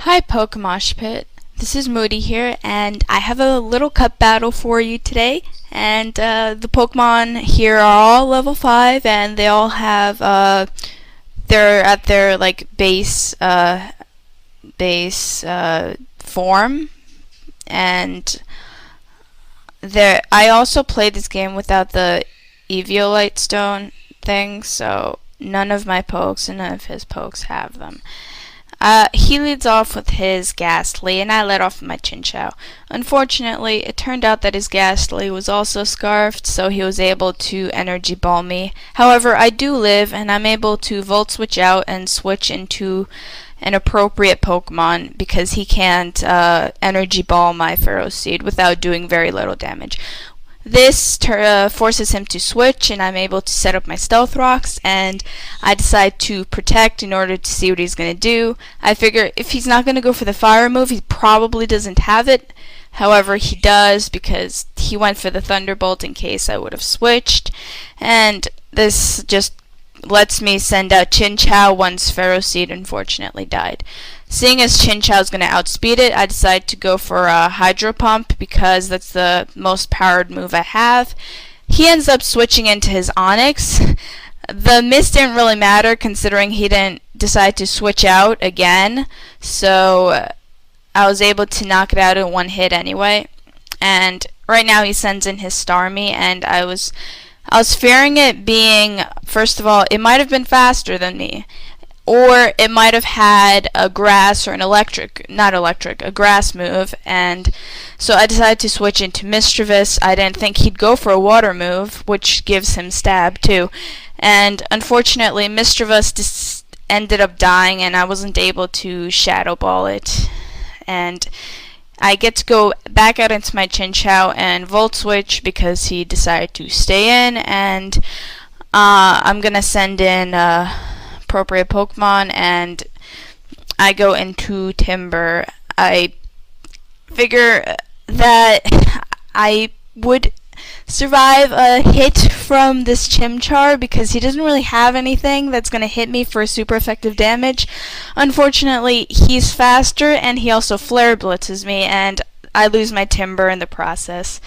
Hi PokeMoshPit, this is Moody here, and I have a little cup battle for you today. And the Pokemon here are all level 5, and they all have they're at their like base form. And I also played this game without the Eviolite Stone thing, so none of my pokes and none of his pokes have them. He leads off with his Ghastly, and I let off my Chinchou. Unfortunately, it turned out that his Ghastly was also scarfed, so he was able to Energy Ball me. However, I do live, and I'm able to Volt Switch out and switch into an appropriate Pokemon because he can't Energy Ball my Ferroseed without doing very little damage. This forces him to switch, and I'm able to set up my Stealth Rocks, and I decide to Protect in order to see what he's going to do. I figure if he's not going to go for the Fire move, he probably doesn't have it. However, he does because he went for the Thunderbolt in case I would have switched, and this just lets me send out Chinchou once Ferroseed unfortunately died. Seeing as Chinchou is going to outspeed it, I decide to go for a Hydro Pump because that's the most powered move I have. He ends up switching into his Onix. The miss didn't really matter considering he didn't decide to switch out again, so I was able to knock it out in one hit anyway. And right now he sends in his Starmie, and I was fearing it being, first of all, it might have been faster than me, or it might have had a grass or an a grass move, and so I decided to switch into Mischievous. I didn't think he'd go for a water move, which gives him stab too, and unfortunately Mischievous ended up dying, and I wasn't able to Shadow Ball it, and I get to go back out into my Chinchou and Volt Switch because he decided to stay in, and I'm gonna send in appropriate Pokemon, and I go into Timber. I figure that I would survive a hit from this Chimchar because he doesn't really have anything that's going to hit me for super effective damage. Unfortunately, he's faster, and he also Flare Blitzes me, and I lose my Timber in the process.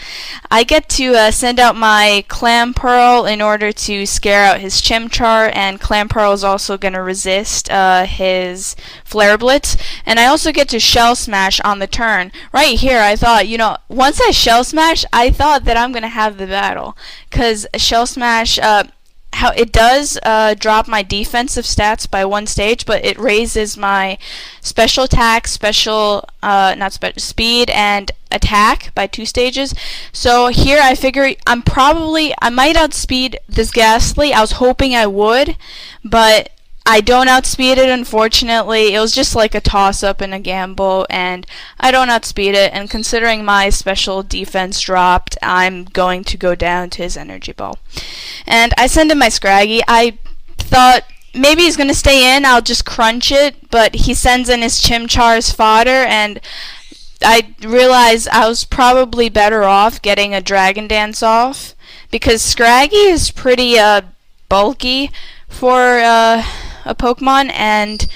I get to send out my Clamperl in order to scare out his Chimchar, and Clamperl is also going to resist his Flare Blitz. And I also get to Shell Smash on the turn. Right here, I thought, once I Shell Smash, I thought that I'm going to have the battle. Because Shell Smash, how it does drop my defensive stats by one stage, but it raises my special attack, speed and attack by 2 stages. So here I figure I might outspeed this Ghastly. I was hoping I would, but I don't outspeed it, unfortunately. It was just like a toss-up and a gamble, and I don't outspeed it, and considering my special defense dropped, I'm going to go down to his Energy Ball. And I send him my Scraggy. I thought maybe he's going to stay in, I'll just crunch it, but he sends in his Chimchar's fodder, and I realized I was probably better off getting a Dragon Dance off, because Scraggy is pretty bulky for a Pokemon, and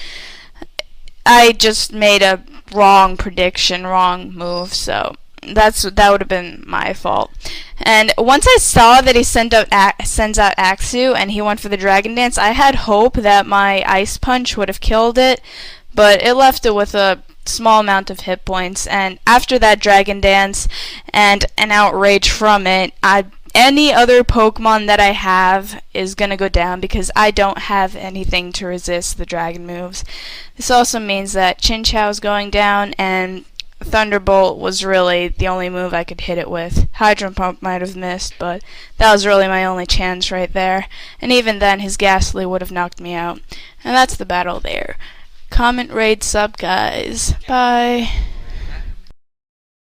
I just made a wrong prediction, wrong move, so that would have been my fault. And once I saw that he sends out Axew and he went for the Dragon Dance, I had hope that my Ice Punch would have killed it, but it left it with a small amount of hit points. And after that Dragon Dance and an Outrage from it, any other Pokemon that I have is gonna go down because I don't have anything to resist the dragon moves. This also means that Chinchou is going down, and Thunderbolt was really the only move I could hit it with. Hydro Pump might have missed, but that was really my only chance right there. And even then, his Ghastly would have knocked me out. And that's the battle there. Comment, rate, sub, guys. Bye.